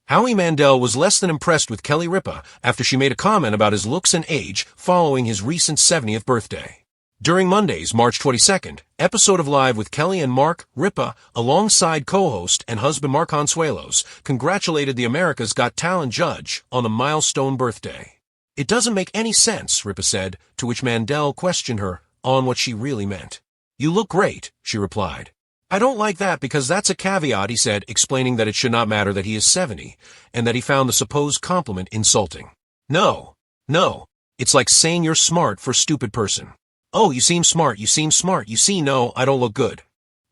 Howie Mandel was less than impressed with Kelly Ripa after she made a comment about his looks and age following his recent 70th birthday. During Monday's March 22nd episode of Live with Kelly and Mark, Ripa, alongside co-host and husband Mark Consuelos, congratulated the America's Got Talent judge on a milestone birthday. "It doesn't make any sense," Ripa said, to which Mandel questioned her on what she really meant. "You look great," she replied. "I don't like that because that's a caveat," he said, explaining that it should not matter that he is 70, and that he found the supposed compliment insulting. No, it's like saying you're smart for a stupid person. "Oh, you seem smart, you see, no, I don't look good."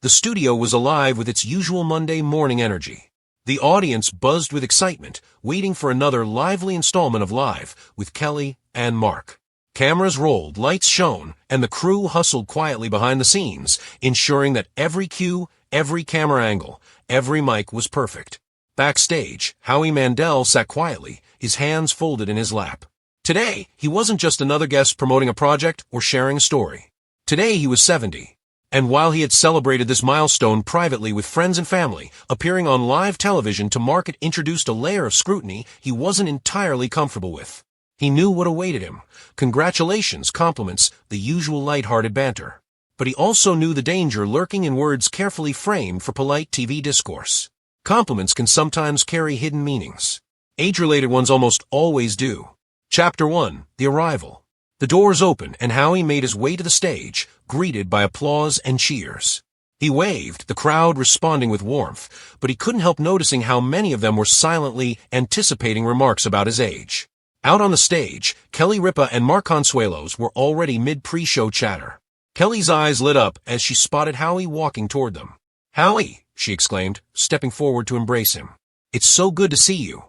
The studio was alive with its usual Monday morning energy. The audience buzzed with excitement, waiting for another lively installment of Live with Kelly and Mark. Cameras rolled, lights shone, and the crew hustled quietly behind the scenes, ensuring that every cue, every camera angle, every mic was perfect. Backstage, Howie Mandel sat quietly, his hands folded in his lap. Today, he wasn't just another guest promoting a project or sharing a story. Today he was 70. And while he had celebrated this milestone privately with friends and family, appearing on live television to mark it introduced a layer of scrutiny he wasn't entirely comfortable with. He knew what awaited him. Congratulations, compliments, the usual light-hearted banter. But he also knew the danger lurking in words carefully framed for polite TV discourse. Compliments can sometimes carry hidden meanings. Age-related ones almost always do. Chapter 1, The Arrival. The doors opened, and Howie made his way to the stage, greeted by applause and cheers. He waved, the crowd responding with warmth, but he couldn't help noticing how many of them were silently anticipating remarks about his age. Out on the stage, Kelly Ripa and Mark Consuelos were already mid-pre-show chatter. Kelly's eyes lit up as she spotted Howie walking toward them. "Howie," she exclaimed, stepping forward to embrace him. "It's so good to see you."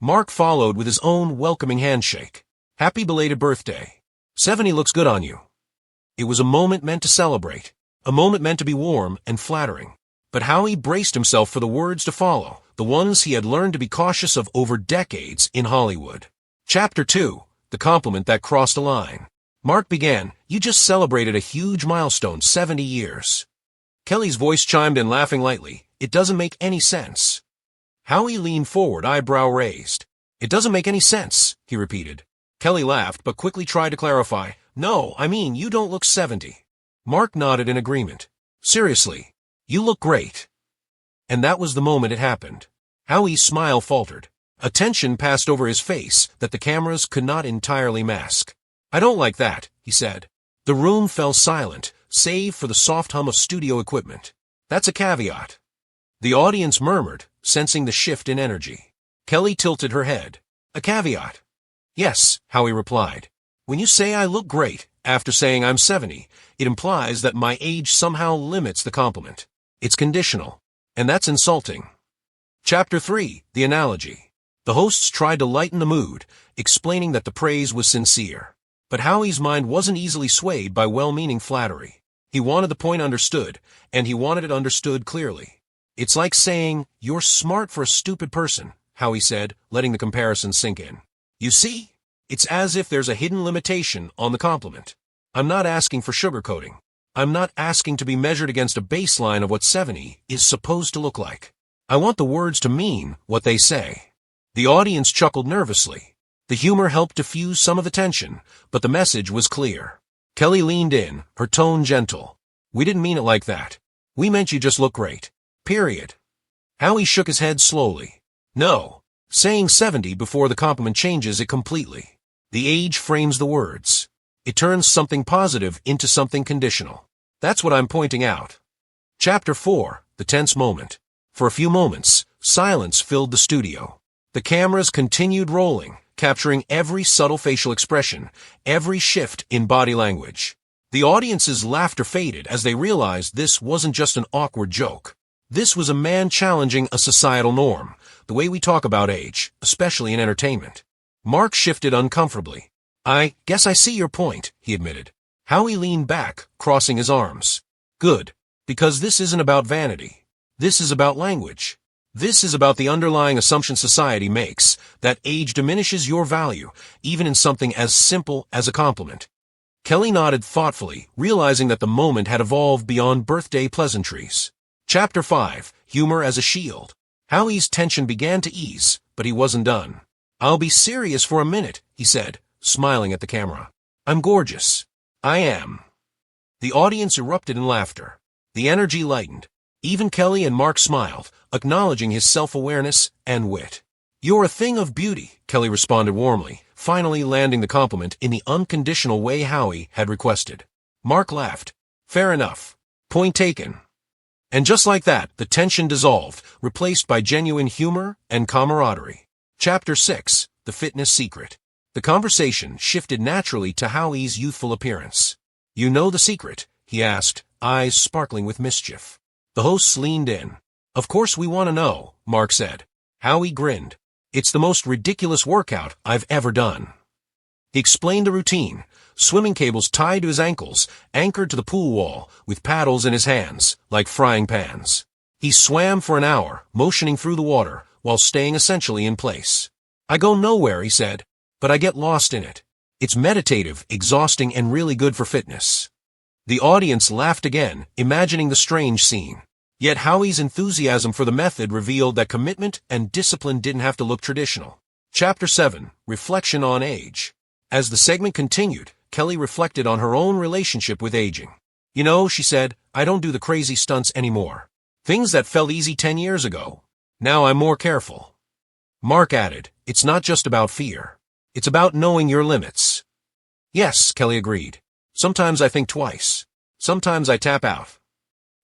Mark followed with his own welcoming handshake. "Happy belated birthday. 70 looks good on you." It was a moment meant to celebrate, a moment meant to be warm and flattering. But Howie braced himself for the words to follow, the ones he had learned to be cautious of over decades in Hollywood. Chapter 2, The Compliment That Crossed a Line. Mark began, "You just celebrated a huge milestone, 70 years. Kelly's voice chimed in, laughing lightly. "It doesn't make any sense." Howie leaned forward, eyebrow raised. "It doesn't make any sense," he repeated. Kelly laughed, but quickly tried to clarify. "No, I mean, you don't look 70. Mark nodded in agreement. "Seriously, you look great." And that was the moment it happened. Howie's smile faltered. A tension passed over his face that the cameras could not entirely mask. "I don't like that," he said. The room fell silent, save for the soft hum of studio equipment. "That's a caveat." The audience murmured, sensing the shift in energy. Kelly tilted her head. "A caveat?" "Yes," Howie replied. "When you say I look great, after saying I'm 70, it implies that my age somehow limits the compliment. It's conditional. And that's insulting." Chapter 3, The Analogy. The hosts tried to lighten the mood, explaining that the praise was sincere. But Howie's mind wasn't easily swayed by well-meaning flattery. He wanted the point understood, and he wanted it understood clearly. "It's like saying, you're smart for a stupid person," Howie said, letting the comparison sink in. "You see? It's as if there's a hidden limitation on the compliment. I'm not asking for sugarcoating. I'm not asking to be measured against a baseline of what 70 is supposed to look like. I want the words to mean what they say." The audience chuckled nervously. The humor helped diffuse some of the tension, but the message was clear. Kelly leaned in, her tone gentle. "We didn't mean it like that. We meant you just look great. Period." Howie shook his head slowly. "No. Saying 70 before the compliment changes it completely. The age frames the words. It turns something positive into something conditional. That's what I'm pointing out." Chapter 4, The Tense Moment. For a few moments, silence filled the studio. The cameras continued rolling, capturing every subtle facial expression, every shift in body language. The audience's laughter faded as they realized this wasn't just an awkward joke. This was a man challenging a societal norm, the way we talk about age, especially in entertainment. Mark shifted uncomfortably. "I guess I see your point," he admitted. Howie leaned back, crossing his arms. "Good, because this isn't about vanity. This is about language. This is about the underlying assumption society makes, that age diminishes your value, even in something as simple as a compliment." Kelly nodded thoughtfully, realizing that the moment had evolved beyond birthday pleasantries. Chapter 5, Humor as a Shield. Howie's tension began to ease, but he wasn't done. "I'll be serious for a minute," he said, smiling at the camera. "I'm gorgeous. I am." The audience erupted in laughter. The energy lightened. Even Kelly and Mark smiled, acknowledging his self-awareness and wit. "You're a thing of beauty," Kelly responded warmly, finally landing the compliment in the unconditional way Howie had requested. Mark laughed. "Fair enough. Point taken." And just like that, the tension dissolved, replaced by genuine humor and camaraderie. Chapter 6. The Fitness Secret. The conversation shifted naturally to Howie's youthful appearance. "You know the secret?" he asked, eyes sparkling with mischief. The hosts leaned in. "Of course we want to know," Mark said. Howie grinned. "It's the most ridiculous workout I've ever done." He explained the routine. Swimming cables tied to his ankles, anchored to the pool wall, with paddles in his hands, like frying pans. He swam for an hour, motioning through the water, while staying essentially in place. "I go nowhere," he said, "but I get lost in it. It's meditative, exhausting, and really good for fitness." The audience laughed again, imagining the strange scene. Yet Howie's enthusiasm for the method revealed that commitment and discipline didn't have to look traditional. Chapter 7. Reflection on Age. As the segment continued, Kelly reflected on her own relationship with aging. "You know," she said, "I don't do the crazy stunts anymore. Things that felt easy 10 years ago. Now I'm more careful." Mark added, "It's not just about fear. It's about knowing your limits." "Yes," Kelly agreed. "Sometimes I think twice. Sometimes I tap out."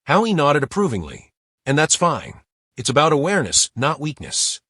Howie nodded approvingly. "And that's fine. It's about awareness, not weakness."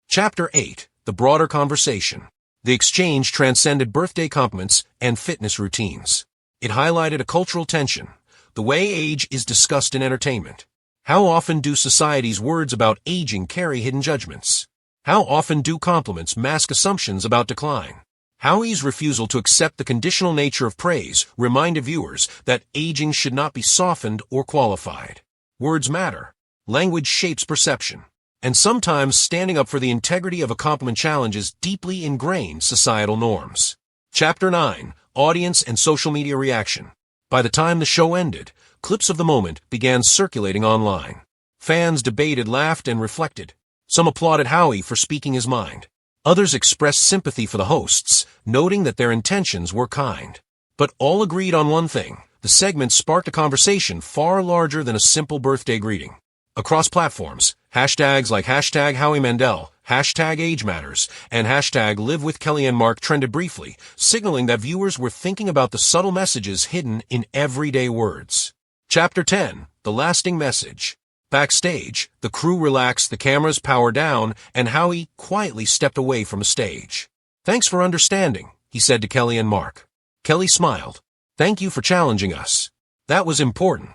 Chapter 8. The Broader Conversation. The exchange transcended birthday compliments and fitness routines. It highlighted a cultural tension, the way age is discussed in entertainment. How often do society's words about aging carry hidden judgments? How often do compliments mask assumptions about decline? Howie's refusal to accept the conditional nature of praise reminded viewers that aging should not be softened or qualified. Words matter. Language shapes perception. And sometimes standing up for the integrity of a compliment challenges deeply ingrained societal norms. Chapter 9. Audience and Social Media Reaction. By the time the show ended, clips of the moment began circulating online. Fans debated, laughed, and reflected. Some applauded Howie for speaking his mind. Others expressed sympathy for the hosts, noting that their intentions were kind. But all agreed on one thing: the segment sparked a conversation far larger than a simple birthday greeting. Across platforms, hashtags like #HowieMandel, #AgeMatters, and #LiveWithKellyandMark trended briefly, signaling that viewers were thinking about the subtle messages hidden in everyday words. Chapter 10. The Lasting Message. Backstage, the crew relaxed, the cameras powered down, and Howie quietly stepped away from the stage. "Thanks for understanding," he said to Kelly and Mark. Kelly smiled. "Thank you for challenging us. That was important."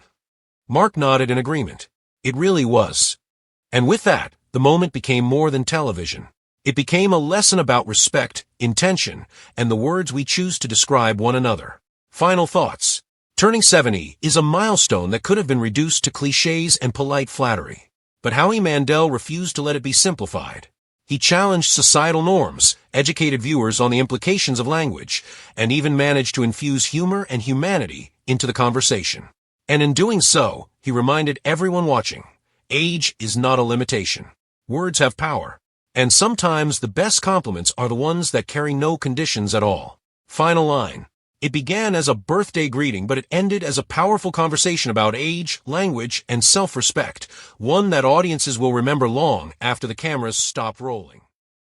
Mark nodded in agreement. It really was. And with that, the moment became more than television. It became a lesson about respect, intention, and the words we choose to describe one another. Final thoughts. Turning 70 is a milestone that could have been reduced to cliches and polite flattery. But Howie Mandel refused to let it be simplified. He challenged societal norms, educated viewers on the implications of language, and even managed to infuse humor and humanity into the conversation. And in doing so, he reminded everyone watching, age is not a limitation. Words have power. And sometimes the best compliments are the ones that carry no conditions at all. Final line. It began as a birthday greeting, but it ended as a powerful conversation about age, language, and self-respect, one that audiences will remember long after the cameras stop rolling.